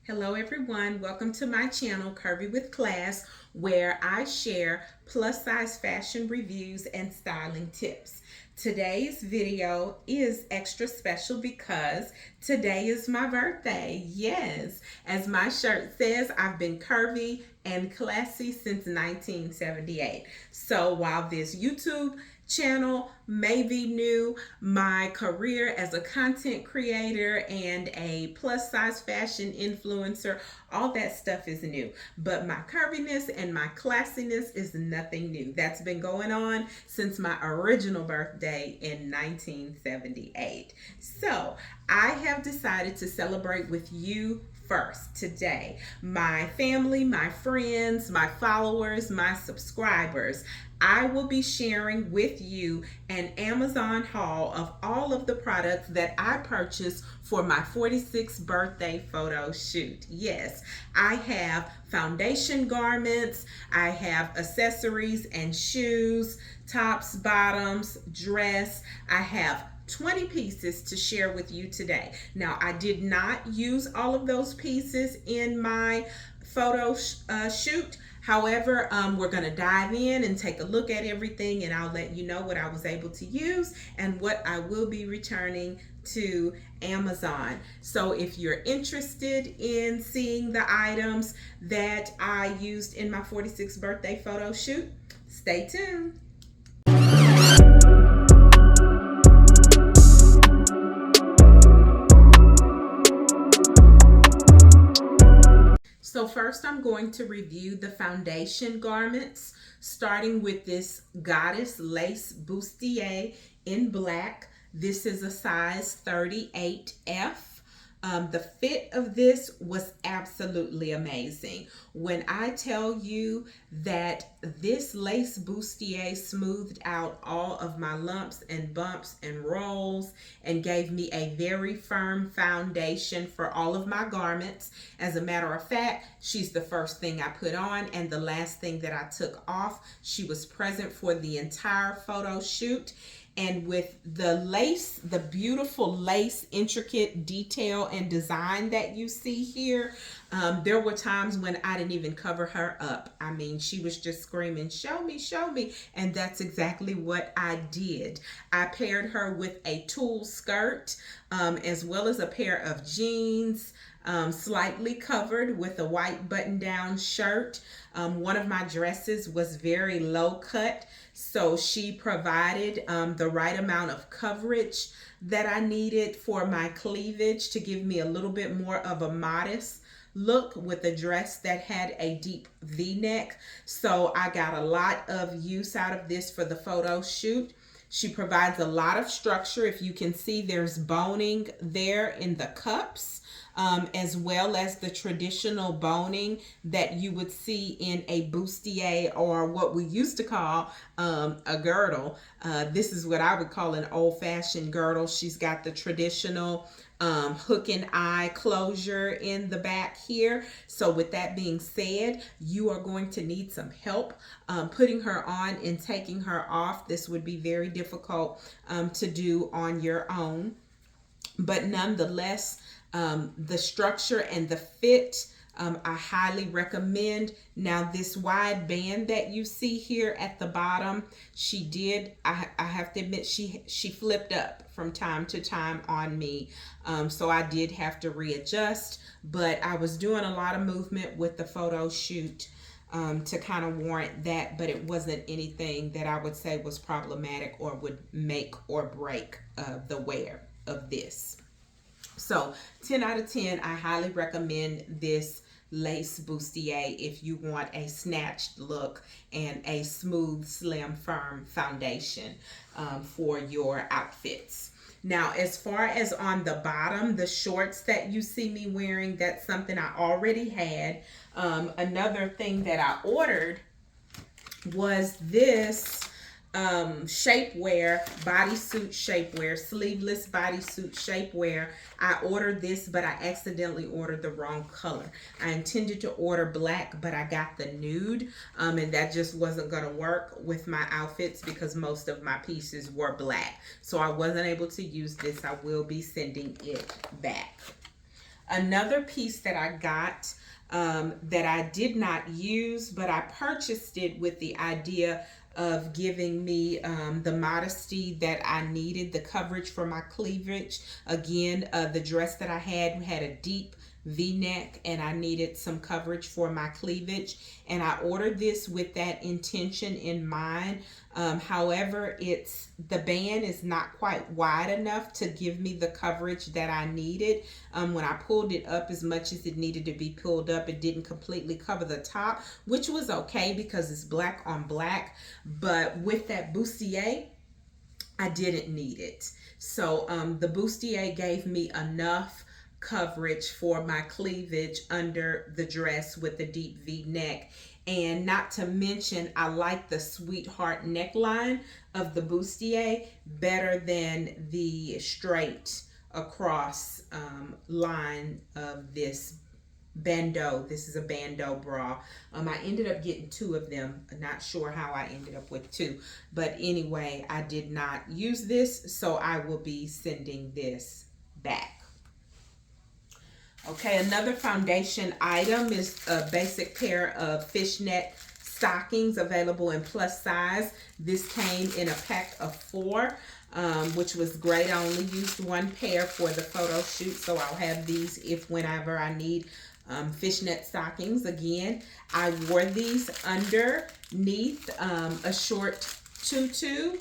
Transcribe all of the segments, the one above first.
Hello everyone, welcome to my channel Curvy with Class, where I share plus size fashion reviews and styling tips. Today's video is extra special because today is my birthday. Yes, as my shirt says, I've been curvy and classy since 1978. So while this YouTube channel may be new, my career as a content creator and a plus size fashion influencer, all that stuff is new. But my curviness and my classiness is nothing new. That's been going on since my original birthday in 1978. So I have decided to celebrate with you first today. My family, my friends, my followers, my subscribers. I will be sharing with you an Amazon haul of all of the products that I purchased for my 46th birthday photo shoot. Yes, I have foundation garments, I have accessories and shoes, tops, bottoms, dress. I have 20 pieces to share with you today. Now, I did not use all of those pieces in my photo shoot. However, we're going to dive in and take a look at everything, and I'll let you know what I was able to use and what I will be returning to Amazon. So if you're interested in seeing the items that I used in my 46th birthday photo shoot, stay tuned. So first I'm going to review the foundation garments, starting with this Goddess Lace Bustier in black. This is a size 38F. The fit of this was absolutely amazing. When I tell you that this lace bustier smoothed out all of my lumps and bumps and rolls and gave me a very firm foundation for all of my garments. As a matter of fact, she's the first thing I put on and the last thing that I took off. She was present for the entire photo shoot. And with the lace, the beautiful lace, intricate detail and design that you see here, there were times when I didn't even cover her up. I mean, she was just screaming, show me, show me. And that's exactly what I did. I paired her with a tulle skirt, as well as a pair of jeans, slightly covered with a white button-down shirt. One of my dresses was very low cut, so she provided the right amount of coverage that I needed for my cleavage to give me a little bit more of a modest look with a dress that had a deep V-neck. So I got a lot of use out of this for the photo shoot. She provides a lot of structure. If you can see, there's boning there in the cups, as well as the traditional boning that you would see in a bustier, or what we used to call a girdle. This is what I would call an old-fashioned girdle. She's got the traditional hook and eye closure in the back here. So with that being said, you are going to need some help putting her on and taking her off. This would be very difficult to do on your own, but nonetheless, the structure and the fit, I highly recommend. Now, this wide band that you see here at the bottom, she did, I have to admit, she flipped up from time to time on me. So I did have to readjust, but I was doing a lot of movement with the photo shoot to kind of warrant that, but it wasn't anything that I would say was problematic or would make or break the wear of this. So 10 out of 10, I highly recommend this lace bustier if you want a snatched look and a smooth, slim, firm foundation for your outfits. Now, as far as on the bottom, the shorts that you see me wearing, that's something I already had. Another thing that I ordered was this shapewear, bodysuit shapewear, sleeveless bodysuit shapewear. I ordered this, but I accidentally ordered the wrong color. I intended to order black, but I got the nude, and that just wasn't going to work with my outfits because most of my pieces were black. So I wasn't able to use this. I will be sending it back. Another piece that I got that I did not use, but I purchased it with the idea of giving me the modesty that I needed, the coverage for my cleavage. Again, the dress that I had a deep V-neck, and I needed some coverage for my cleavage, and I ordered this with that intention in mind. However, the band is not quite wide enough to give me the coverage that I needed. When I pulled it up as much as it needed to be pulled up, it didn't completely cover the top, which was okay because it's black on black. But with that bustier, I didn't need it. So the bustier gave me enough coverage for my cleavage under the dress with the deep V neck. And not to mention, I like the sweetheart neckline of the bustier better than the straight across line of this bandeau. This is a bandeau bra. I ended up getting two of them. I'm not sure how I ended up with two, but anyway, I did not use this, so I will be sending this back. Okay, another foundation item is a basic pair of fishnet stockings available in plus size. This came in a pack of 4, which was great. I only used one pair for the photo shoot, so I'll have these if whenever I need fishnet stockings. Again, I wore these underneath a short tutu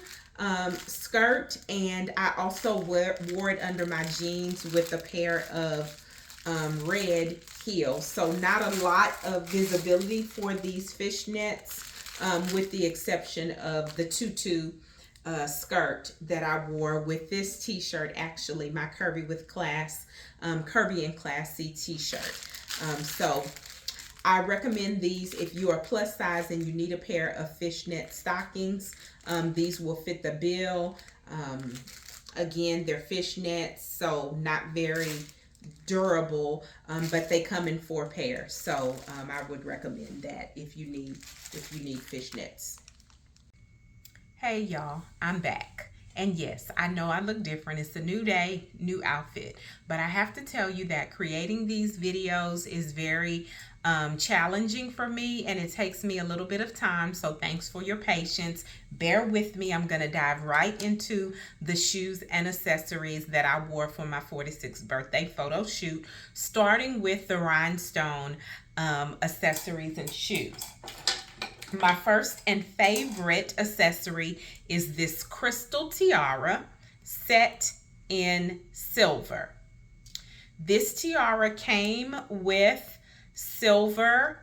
skirt, and I also wore it under my jeans with a pair of red heels. So not a lot of visibility for these fishnets, with the exception of the tutu skirt that I wore with this t-shirt, actually my Curvy and Classy t-shirt. So I recommend these if you are plus size and you need a pair of fishnet stockings. These will fit the bill. Again, they're fishnets, so not very durable, but they come in 4 pairs. So I would recommend that if you need fishnets. Hey y'all, I'm back. And yes, I know I look different. It's a new day, new outfit. But I have to tell you that creating these videos is very challenging for me, and it takes me a little bit of time. So thanks for your patience. Bear with me. I'm going to dive right into the shoes and accessories that I wore for my 46th birthday photo shoot, starting with the Rhinestone accessories and shoes. My first and favorite accessory is this crystal tiara set in silver. This tiara came with silver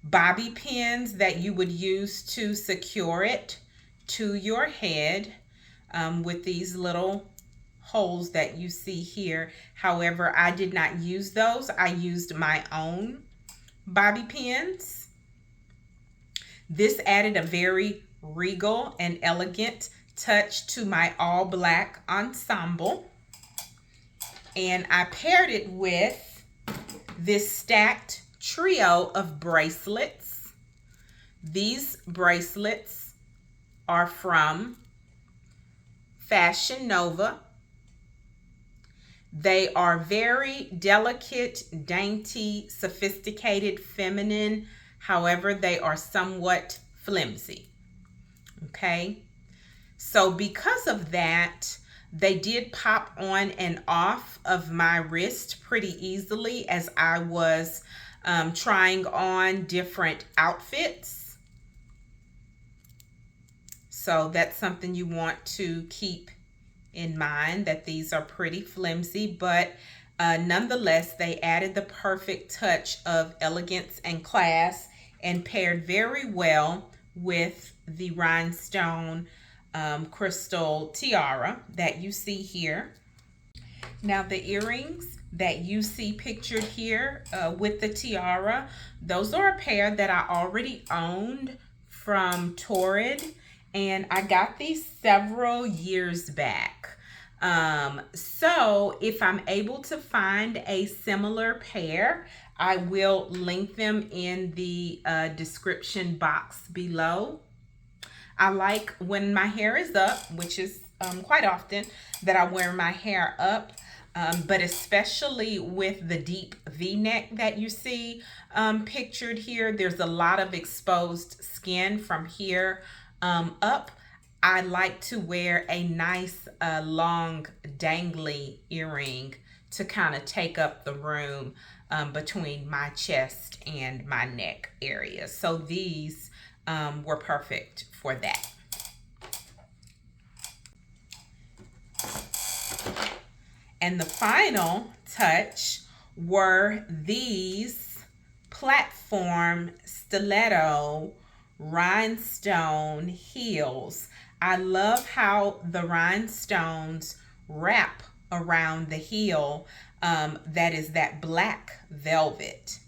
bobby pins that you would use to secure it to your head, with these little holes that you see here. However, I did not use those. I used my own bobby pins. This added a very regal and elegant touch to my all black ensemble. And I paired it with this stacked trio of bracelets. These bracelets are from Fashion Nova. They are very delicate, dainty, sophisticated, feminine. However, they are somewhat flimsy. Okay, so because of that, they did pop on and off of my wrist pretty easily as I was trying on different outfits. So that's something you want to keep in mind, that these are pretty flimsy, but nonetheless, they added the perfect touch of elegance and class and paired very well with the rhinestone crystal tiara that you see here. Now the earrings that you see pictured here with the tiara, those are a pair that I already owned from Torrid, and I got these several years back. So if I'm able to find a similar pair, I will link them in the description box below. I like when my hair is up, which is quite often that I wear my hair up. but especially with the deep V-neck that you see pictured here, there's a lot of exposed skin from here up. I like to wear a nice long dangly earring to kind of take up the room between my chest and my neck area. So these were perfect for that. And the final touch were these platform stiletto rhinestone heels. I love how the rhinestones wrap around the heel. That is that black velvet.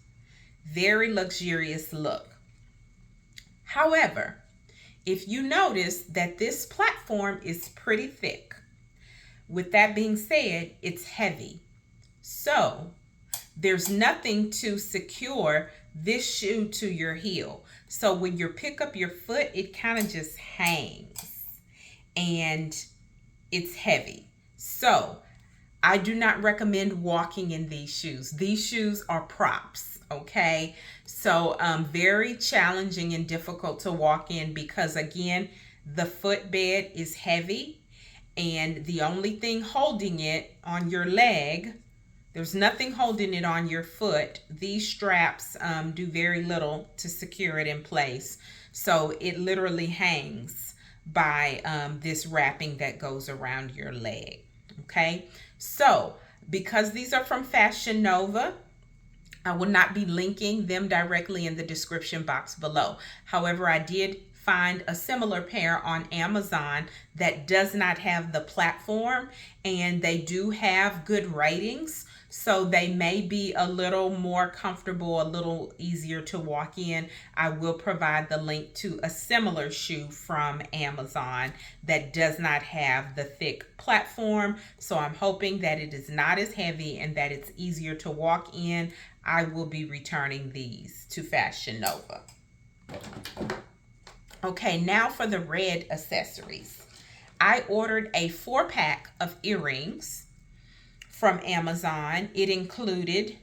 Very luxurious look. However, if you notice that this platform is pretty thick, with that being said, it's heavy. So there's nothing to secure this shoe to your heel. So when you pick up your foot, it kind of just hangs and it's heavy. So I do not recommend walking in these shoes. These shoes are props, okay? So very challenging and difficult to walk in because, again, the footbed is heavy. And the only thing holding it on your leg, there's nothing holding it on your foot. These straps do very little to secure it in place. So it literally hangs by this wrapping that goes around your leg. Okay, so because these are from Fashion Nova, I will not be linking them directly in the description box below. However, I did find a similar pair on Amazon that does not have the platform, and they do have good ratings, so they may be a little more comfortable, a little easier to walk in. I will provide the link to a similar shoe from Amazon that does not have the thick platform, so I'm hoping that it is not as heavy and that it's easier to walk in. I will be returning these to Fashion Nova. Okay, now for the red accessories. I ordered a 4-pack of earrings from Amazon. It included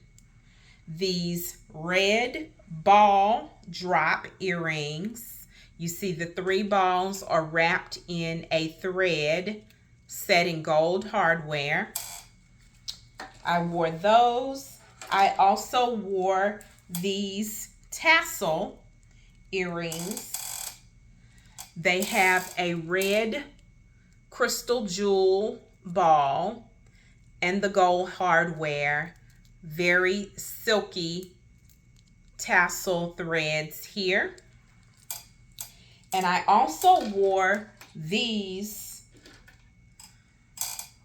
these red ball drop earrings. You see the 3 balls are wrapped in a thread set in gold hardware. I wore those. I also wore these tassel earrings. They have a red crystal jewel ball and the gold hardware, very silky tassel threads here. And I also wore these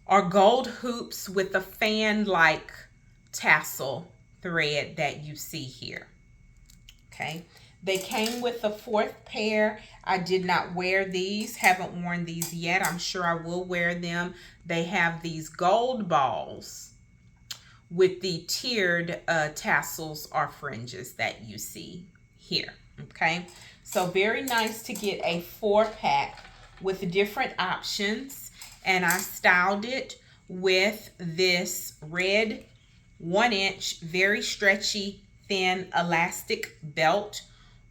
are gold hoops with a fan-like tassel thread that you see here. Okay. They came with a 4th pair. I did not wear these, haven't worn these yet. I'm sure I will wear them. They have these gold balls with the tiered tassels or fringes that you see here, okay? So very nice to get a 4-pack with different options. And I styled it with this red 1-inch, very stretchy, thin elastic belt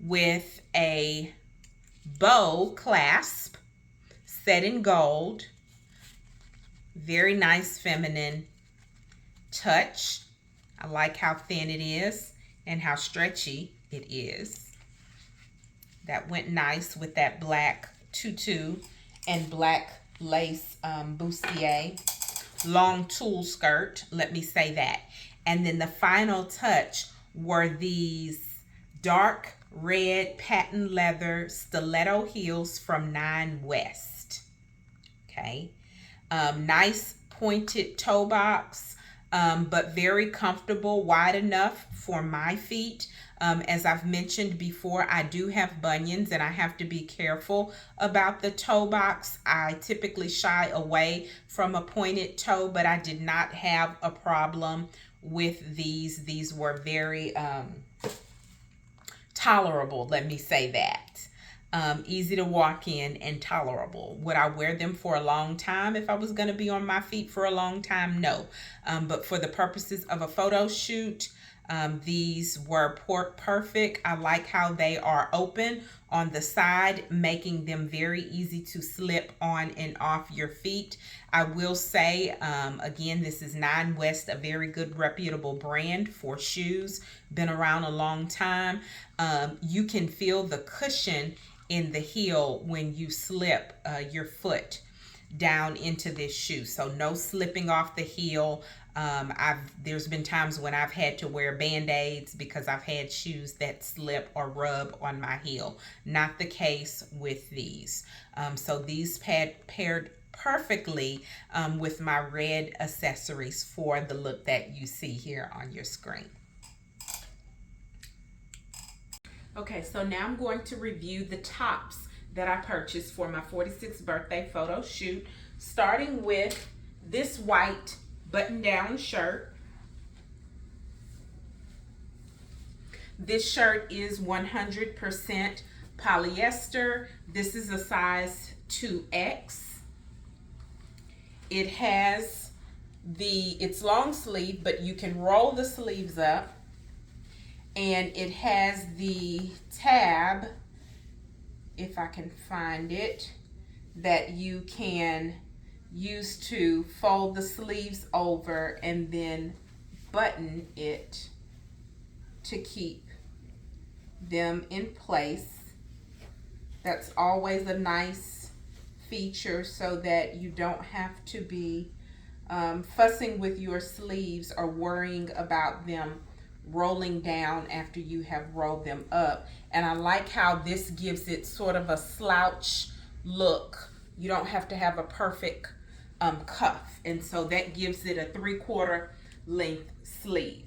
with a bow clasp set in gold. Very nice feminine touch. I like how thin it is and how stretchy it is. That went nice with that black tutu and black lace bustier. Long tulle skirt, let me say that. And then the final touch were these dark red patent leather stiletto heels from 9 West. Okay, nice pointed toe box, but very comfortable, wide enough for my feet. As I've mentioned before, I do have bunions and I have to be careful about the toe box. I typically shy away from a pointed toe, but I did not have a problem with these. These were very tolerable, let me say that. easy to walk in, and tolerable. Would I wear them for a long time if I was going to be on my feet for a long time? No. But for the purposes of a photo shoot, these were perfect. I like how they are open on the side, making them very easy to slip on and off your feet. I will say, again, this is Nine West, a very good reputable brand for shoes, been around a long time. You can feel the cushion in the heel when you slip your foot down into this shoe. So no slipping off the heel. There's been times when I've had to wear band-aids because I've had shoes that slip or rub on my heel. Not the case with these. So these paired perfectly with my red accessories for the look that you see here on your screen. Okay, so now I'm going to review the tops that I purchased for my 46th birthday photo shoot, starting with this white button-down shirt. This shirt is 100% polyester. This is a size 2X. It has it's long sleeve, but you can roll the sleeves up. And it has the tab, if I can find it, that you can use to fold the sleeves over and then button it to keep them in place. That's always a nice feature so that you don't have to be fussing with your sleeves or worrying about them rolling down after you have rolled them up. And I like how this gives it sort of a slouch look. You don't have to have a perfect cuff, and so that gives it a 3/4 length sleeve.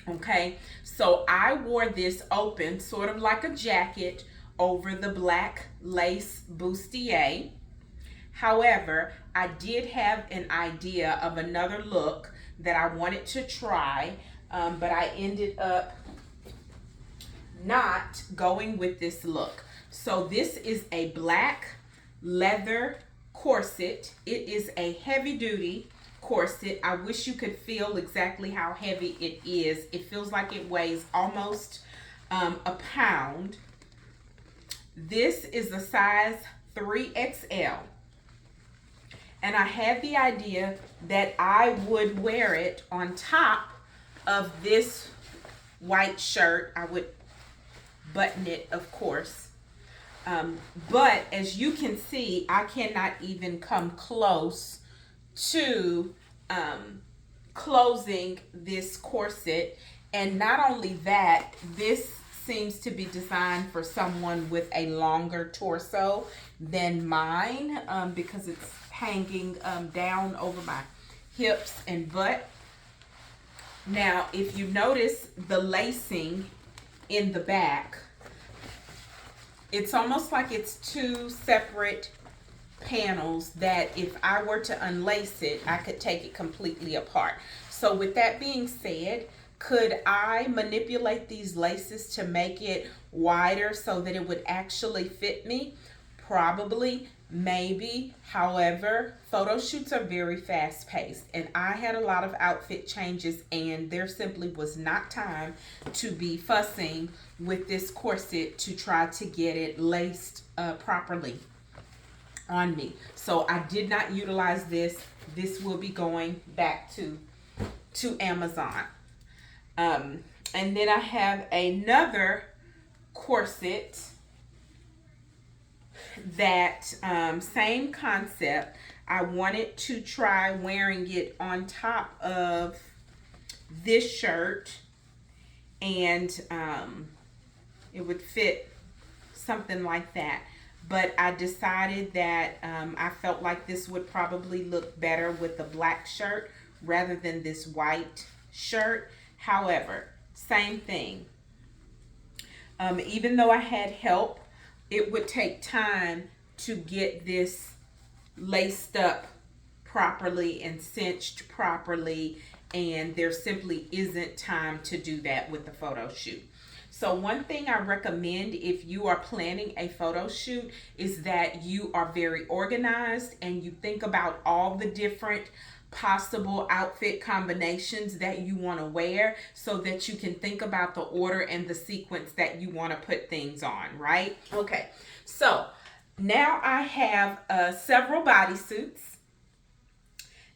Okay, so I wore this open, sort of like a jacket, over the black lace bustier. However, I did have an idea of another look that I wanted to try, but I ended up not going with this look. So this is a black leather corset. It is a heavy duty corset. I wish you could feel exactly how heavy it is. It feels like it weighs almost a pound. This is a size 3XL. And I had the idea that I would wear it on top of this white shirt. I would button it, of course. But as you can see, I cannot even come close to closing this corset. And not only that, this seems to be designed for someone with a longer torso than mine, because it's hanging down over my hips and butt. Now, if you notice the lacing in the back, it's almost like it's two separate panels that if I were to unlace it, I could take it completely apart. So with that being said, could I manipulate these laces to make it wider so that it would actually fit me? Probably, maybe. However, photo shoots are very fast paced, and I had a lot of outfit changes, and there simply was not time to be fussing with this corset to try to get it laced properly on me. So I did not utilize this. This will be going back to Amazon. And then I have another corset that same concept. I wanted to try wearing it on top of this shirt, and it would fit something like that. But I decided that I felt like this would probably look better with the black shirt rather than this white shirt. However, same thing. Even though I had help, it would take time to get this laced up properly and cinched properly and there simply isn't time to do that with the photo shoot. So one thing I recommend if you are planning a photo shoot is that you are very organized and you think about all the different possible outfit combinations that you want to wear, so that you can think about the order and the sequence that you want to put things on, right? Okay, so now I have several bodysuits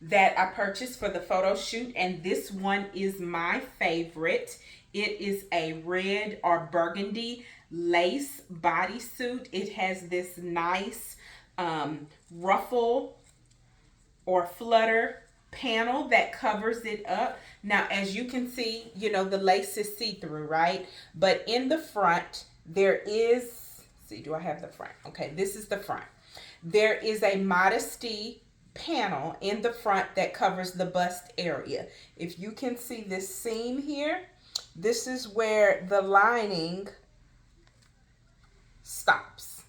that I purchased for the photo shoot, and this one is my favorite. It is a red or burgundy lace bodysuit. It has this nice ruffle or flutter panel that covers it up. Now, as you can see, you know, the lace is see-through, right? But in the front, there is, see, do I have the front? Okay, this is the front. There is a modesty panel in the front that covers the bust area. If you can see this seam here, this is where the lining stops.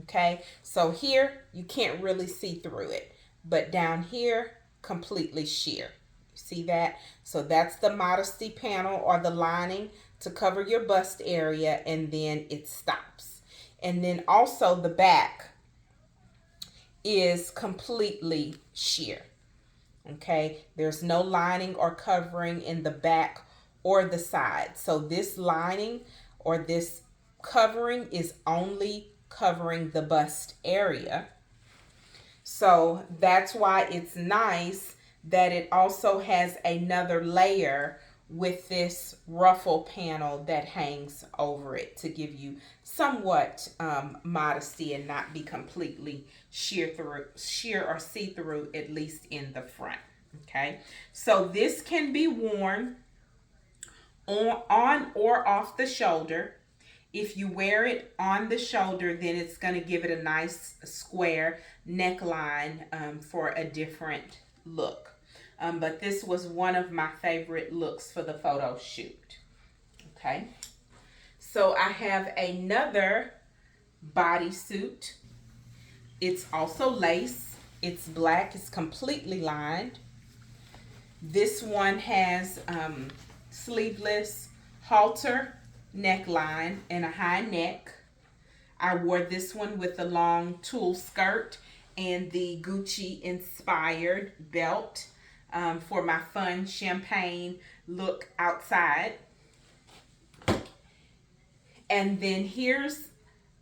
Okay, so here you can't really see through it, but down here completely sheer. You see that? So that's the modesty panel or the lining to cover your bust area, and then it stops. And then also the back is completely sheer. Okay, there's no lining or covering in the back or the side. So this lining or this covering is only covering the bust area. So that's why it's nice that it also has another layer with this ruffle panel that hangs over it to give you somewhat modesty and not be completely sheer or see-through, at least in the front. Okay, so this can be worn on or off the shoulder. If you wear it on the shoulder, then it's going to give it a nice square neckline for a different look. But this was one of my favorite looks for the photo shoot. Okay, so I have another bodysuit. It's also lace. It's black. It's completely lined. This one has sleeveless halter neckline and a high neck. I wore this one with the long tulle skirt and the Gucci inspired belt for my fun champagne look outside. And then here's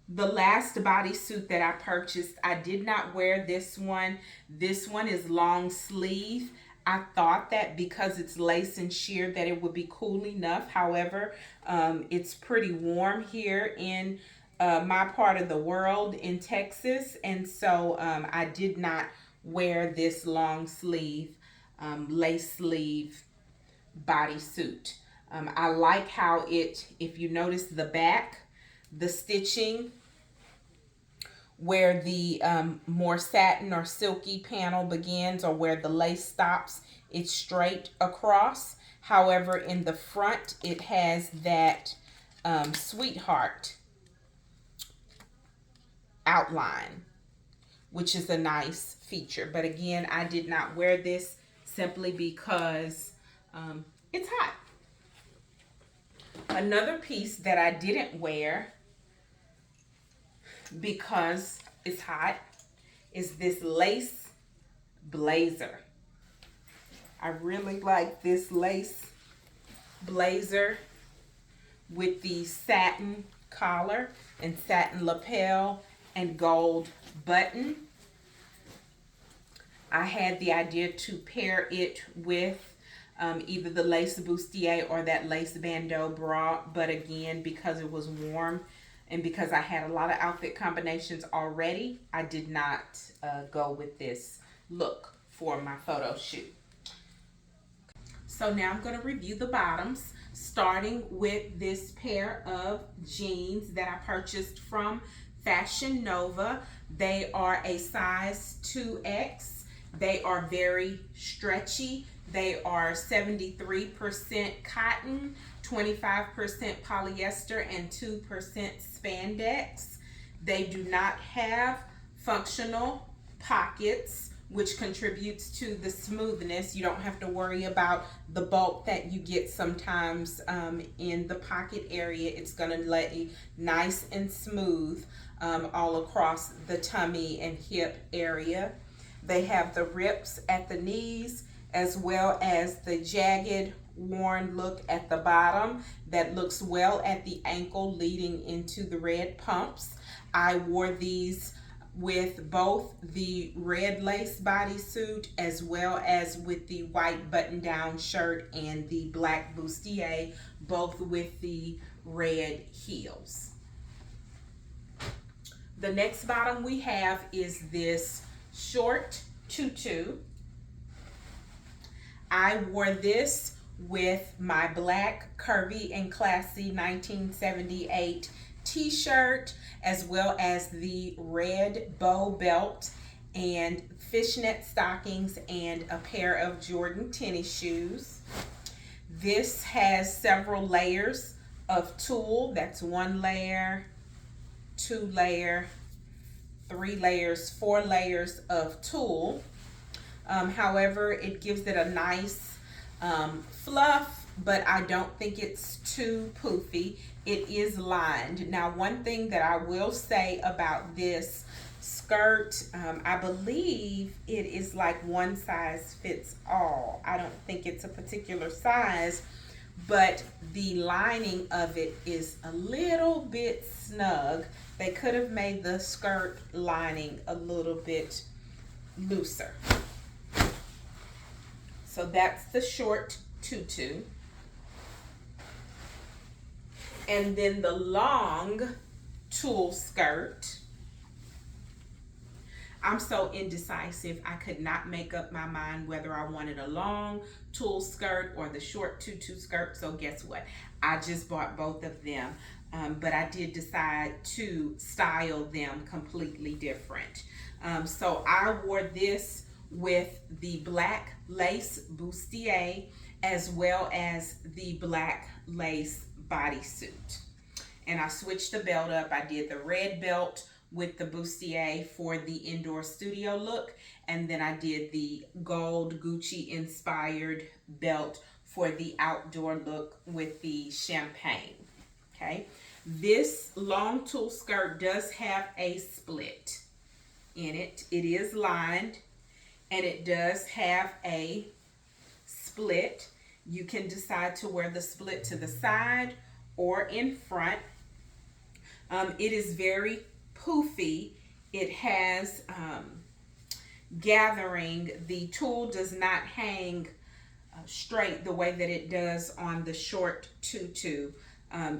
the last bodysuit that I purchased. I did not wear this one. This one is long sleeve. I thought that because it's lace and sheer that it would be cool enough. However, it's pretty warm here in my part of the world in Texas. And so I did not wear this long sleeve, lace sleeve bodysuit. I like how it, if you notice the back, the stitching where the more satin or silky panel begins or where the lace stops, it's straight across. However, in the front, it has that sweetheart outline, which is a nice feature. But again, I did not wear this simply because it's hot. Another piece that I didn't wear because it's hot is this lace blazer. I really like this lace blazer with the satin collar and satin lapel and gold button. I had the idea to pair it with either the lace bustier or that lace bandeau bra, but again, because it was warm and because I had a lot of outfit combinations already, I did not go with this look for my photo shoot. So now I'm going to review the bottoms, starting with this pair of jeans that I purchased from Fashion Nova. They are a size 2X. They are very stretchy. They are 73% cotton, 25% polyester, and 2% spandex. They do not have functional pockets which contributes to the smoothness. You don't have to worry about the bulk that you get sometimes in the pocket area. It's going to lay nice and smooth all across the tummy and hip area. They have the rips at the knees, as well as the jagged, worn look at the bottom that looks well at the ankle leading into the red pumps. I wore these with both the red lace bodysuit as well as with the white button-down shirt and the black bustier, both with the red heels. The next bottom we have is this short tutu. I wore this with my black curvy and classy 1978 t-shirt, as well as the red bow belt and fishnet stockings and a pair of Jordan tennis shoes. This has several layers of tulle. That's 1 layer, 2 layer, 3 layers, 4 layers of tulle. However, it gives it a nice fluff, but I don't think it's too poofy. It is lined. Now, one thing that I will say about this skirt, I believe it is like one size fits all. I don't think it's a particular size, but the lining of it is a little bit snug. They could have made the skirt lining a little bit looser. So that's the short tutu. And then the long tulle skirt. I'm so indecisive. I could not make up my mind whether I wanted a long tulle skirt or the short tutu skirt. So guess what? I just bought both of them. But I did decide to style them completely different. So I wore this with the black lace bustier as well as the black lace bodysuit. And I switched the belt up. I did the red belt with the bustier for the indoor studio look, and then I did the gold Gucci inspired belt for the outdoor look with the champagne. Okay, this long tulle skirt does have a split in it. It is lined and it does have a split. You can decide to wear the split to the side or in front. It is very poofy. It has gathering. The tulle does not hang straight the way that it does on the short tutu.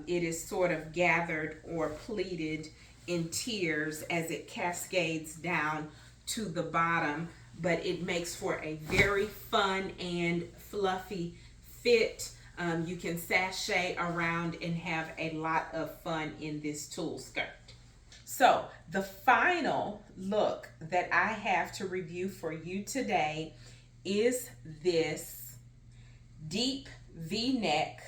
It is sort of gathered or pleated in tiers as it cascades down to the bottom, but it makes for a very fun and fluffy fit. You can sashay around and have a lot of fun in this tulle skirt. So the final look that I have to review for you today is this deep V-neck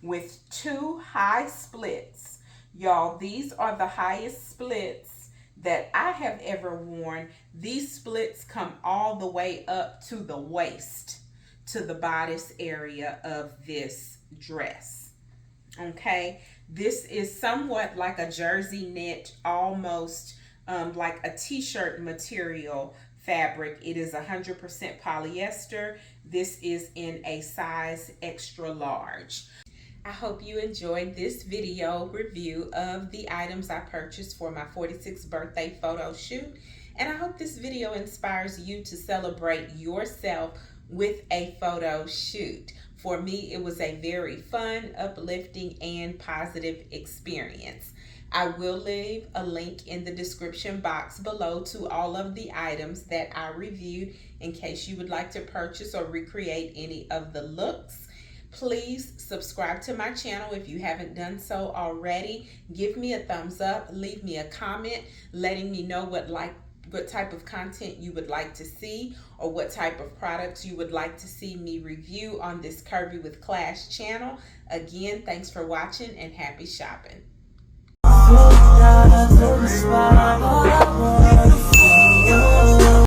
with 2 high splits. Y'all, these are the highest splits that I have ever worn. These splits come all the way up to the waist, to the bodice area of this dress. Okay, this is somewhat like a jersey knit, almost like a t-shirt material fabric. It is 100% polyester. This is in a size extra large. I hope you enjoyed this video review of the items I purchased for my 46th birthday photo shoot. And I hope this video inspires you to celebrate yourself with a photo shoot. For me, it was a very fun, uplifting, and positive experience. I will leave a link in the description box below to all of the items that I reviewed in case you would like to purchase or recreate any of the looks. Please subscribe to my channel if you haven't done so already. Give me a thumbs up, leave me a comment letting me know what type of content you would like to see or what type of products you would like to see me review on this Curvy with Class channel. Again, thanks for watching and happy shopping. All I want is